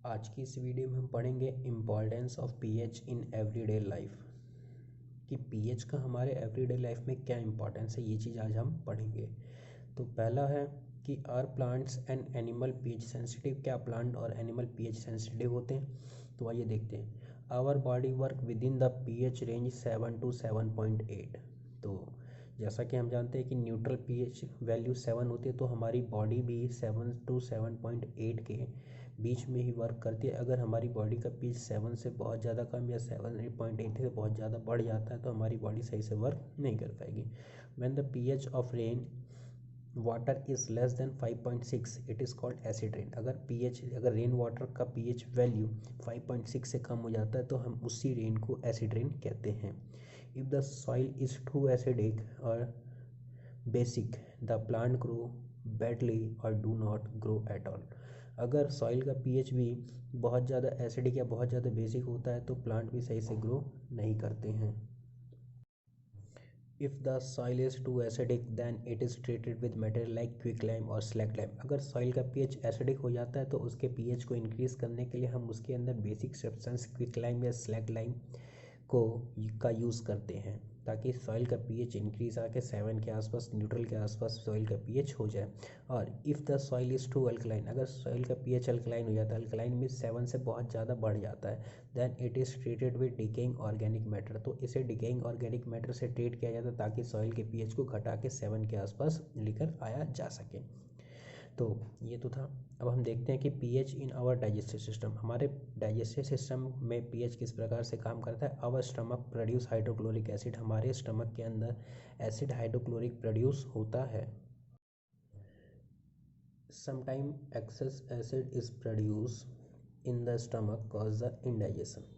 आज की इस वीडियो में हम पढ़ेंगे importance of pH in everyday life कि पीएच का हमारे एवरीडे लाइफ में क्या इम्पोर्टेंस है। ये चीज़ आज हम पढ़ेंगे। तो पहला है कि are plants and animal pH sensitive. क्या प्लांट और एनिमल पीएच सेंसिटिव होते हैं? तो आइए देखते हैं। Our body work within the pH range 7 to 7.8। तो जैसा कि हम जानते हैं कि न्यूट्रल पीएच वैल्यू 7 होती है, तो हमारी बॉडी भी 7 to 7.8 के बीच में ही वर्क करती है। अगर हमारी बॉडी का पीएच 7 से बहुत ज़्यादा कम या 7.8 से बहुत ज़्यादा बढ़ जाता है तो हमारी बॉडी सही से वर्क नहीं कर पाएगी। When the pH of rain water is less than 5.6 it is called acid rain. अगर रेन वाटर का पीएच वैल्यू 5.6 से कम हो जाता है तो हम उसी रेन को एसिड रेन कहते हैं। If the soil is too acidic और basic the plant grow badly और do not grow at all. अगर सॉइल का पीएच भी बहुत ज़्यादा एसिडिक या बहुत ज़्यादा बेसिक होता है तो प्लांट भी सही से ग्रो नहीं करते हैं। If the soil is too acidic then it is treated with material like quick lime और स्लैग लाइम। अगर सॉइल का पीएच एसिडिक हो जाता है तो उसके पीएच को इंक्रीज़ करने के लिए हम उसके अंदर बेसिक सब्सटेंस क्विक लाइम या स्लैग लाइम का यूज़ करते हैं ताकि सॉइल का पीएच इंक्रीज आके 7 के आसपास, न्यूट्रल के आसपास सॉइल का पीएच हो जाए। और if the soil is too alkaline, अगर सॉइल का पीएच अल्कलाइन हो जाता है, अल्कलाइन में 7 से बहुत ज़्यादा बढ़ जाता है, then it is treated with decaying organic matter. तो इसे डिकेइंग ऑर्गेनिक मैटर से ट्रीट किया जाता है ताकि सॉइल के पीएच को घटा के 7 के आसपास लेकर आया जा सके। तो ये तो था। अब हम देखते हैं कि pH in our digestive system. हमारे डाइजेस्टिव सिस्टम में पीएच किस प्रकार से काम करता है। Our stomach produce hydrochloric acid. हमारे स्टमक के अंदर एसिड हाइड्रोक्लोरिक प्रोड्यूस होता है। Sometime excess acid is produce in the stomach cause the indigestion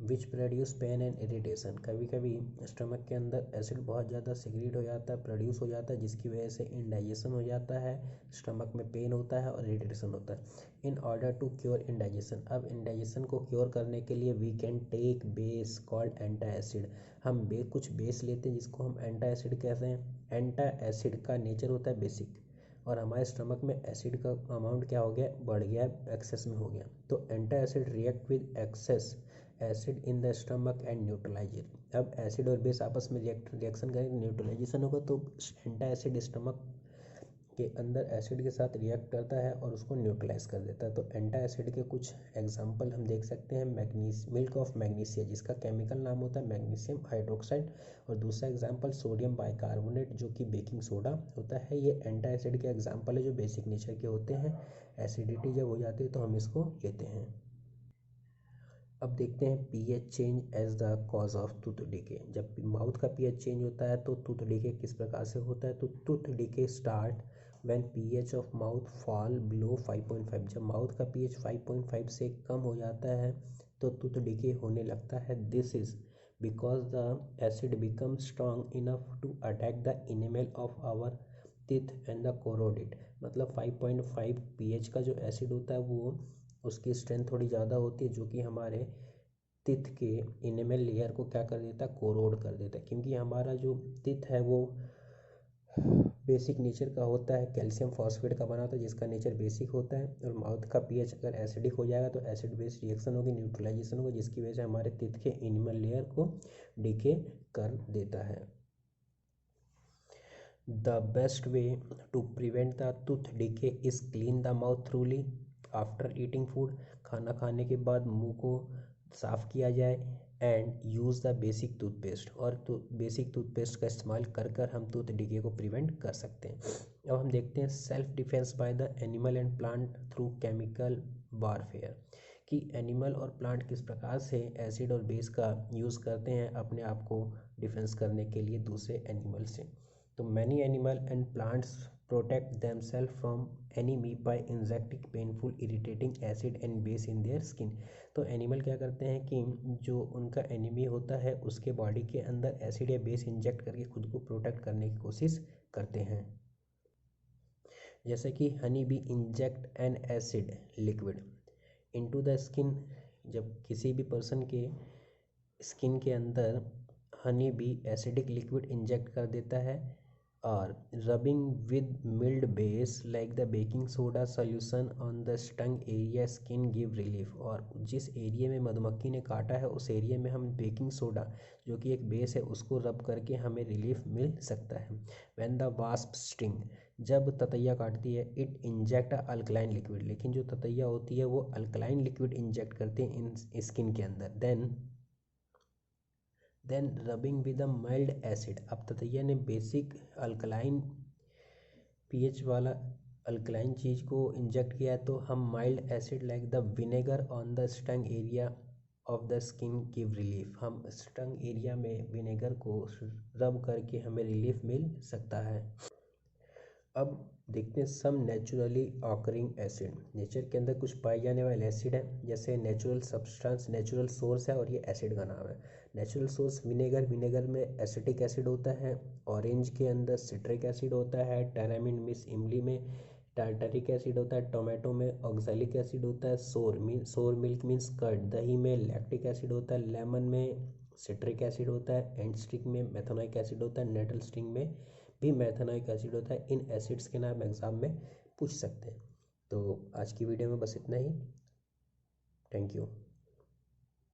which produce pain and irritation. कभी कभी स्टमक के अंदर एसिड बहुत ज़्यादा सिक्रीट हो जाता है, प्रोड्यूस हो जाता है, जिसकी वजह से इंडाइजेशन हो जाता है, स्टमक में पेन होता है और इरिटेशन होता है। In order to cure indigestion, अब इंडाइजेशन को क्योर करने के लिए we can take base called antacid. हम कुछ बेस लेते हैं जिसको हम एंटा एसिड कहते हैं। एंटा एसिड का नेचर होता है बेसिक और हमारे स्टमक में एसिड का अमाउंट क्या हो गया, बढ़ गया, एक्सेस में हो गया। तो antacid react with excess acid in the stomach and neutralise it. अब एसिड और बेस आपस में रिएक्शन करेंगे, न्यूट्रलाइजेशन होगा, तो एंटा एसिड स्टमक के अंदर एसिड के साथ रिएक्ट करता है और उसको न्यूट्रलाइज कर देता है। तो एंटा एसिड के कुछ एग्जांपल हम देख सकते हैं। मिल्क ऑफ मैग्नीशिया, जिसका केमिकल नाम होता है मैग्नीशियम हाइड्रोक्साइड, और दूसरा एग्जांपल सोडियम बाइकार्बोनेट जो कि बेकिंग सोडा होता है। ये एंटा एसिड के एग्जांपल है जो बेसिक नेचर के होते हैं। एसिडिटी जब हो जाती है तो हम इसको लेते हैं। अब देखते हैं pH change as the cause of tooth decay. जब माउथ का पीएच चेंज होता है तो टूथ डिके किस प्रकार से होता है। तो tooth decay start when pH of mouth fall below 5.5। जब माउथ का पीएच 5.5 से कम हो जाता है तो टूथ डिके होने लगता है। This is because the acid become strong enough to attack the enamel of our teeth and the corrode it. मतलब 5.5 पीएच का जो एसिड होता है वो उसकी स्ट्रेंथ थोड़ी ज़्यादा होती है, जो कि हमारे टिथ के इनेमल लेयर को क्या कर देता है, कोरोड कर देता है। क्योंकि हमारा जो टिथ है वो बेसिक नेचर का होता है, कैल्शियम फॉस्फेट का बना होता है, जिसका नेचर बेसिक होता है। और माउथ का पीएच अगर एसिडिक हो जाएगा तो एसिड बेस रिएक्शन होगी, न्यूट्रलाइजेशन होगा, जिसकी वजह से हमारे टिथ के इनेमल लेयर को डिके कर देता है। The best way to prevent the tooth decay is clean the mouth thoroughly after eating food. खाना खाने के बाद मुंह को साफ़ किया जाए and use the basic toothpaste. और बेसिक टूथपेस्ट का इस्तेमाल कर कर हम टूथ डिके को प्रिवेंट कर सकते हैं। अब हम देखते हैं self defence by the animal and plant through chemical warfare कि एनिमल और प्लांट किस प्रकार से एसिड और बेस का यूज़ करते हैं अपने आप को डिफेंस करने के लिए दूसरे एनिमल से। तो many animal and plants protect themselves from enemy by injecting painful irritating acid and base in their skin. तो एनिमल क्या करते हैं कि जो उनका एनिमी होता है उसके बॉडी के अंदर एसिड या बेस इंजेक्ट करके खुद को प्रोटेक्ट करने की कोशिश करते हैं। जैसे कि honey bee inject N acid liquid into the skin. जब किसी भी पर्सन के स्किन के अंदर honey bee acidic liquid inject कर देता है or rubbing with mild base like the baking soda solution on the stung area skin give relief। और जिस एरिया में मधुमक्खी ने काटा है उस एरिया में हम बेकिंग सोडा जो कि एक बेस है उसको रब करके हमें रिलीफ मिल सकता है। व्हेन द वास्प स्टिंग, जब ततैया काटती है, इट इंजेक्ट अल्कलाइन लिक्विड, लेकिन जो ततैया होती है वो अल्कलाइन लिक्विड इंजेक्ट करते हैं इन स्किन के अंदर। Then rubbing with a mild acid, अब ततैया ने बेसिक अल्कलाइन पीएच वाला अल्कलाइन चीज़ को इंजेक्ट किया है तो हम mild acid like the vinegar on the stung area of the skin give relief, हम स्टंग एरिया में विनेगर को रब करके हमें रिलीफ मिल सकता है। अब देखते हैं सम नेचुरली ऑकरिंग एसिड, नेचर के अंदर कुछ पाए जाने वाले एसिड है, जैसे नेचुरल सब्सटेंस, नेचुरल सोर्स है और ये एसिड का नाम है। नेचुरल सोर्स विनेगर, विनेगर में एसिटिक एसिड होता है। ऑरेंज के अंदर सिट्रिक एसिड होता है। टैरामिन मीन्स इमली में टार्टरिक एसिड होता है। टोमेटो में ऑक्सैलिक एसिड होता है। सोर मिल्क मीन्स कर्ड, दही में लैक्टिक एसिड होता है। लेमन में सिट्रिक एसिड होता है। एंड स्टिक में मेथनोइक एसिड होता है। नेटल स्टिंग में भी मेथनोइक एसिड होता है। इन एसिड्स के नाम एग्जाम में पूछ सकते हैं। तो आज की वीडियो में बस इतना ही। Thank you.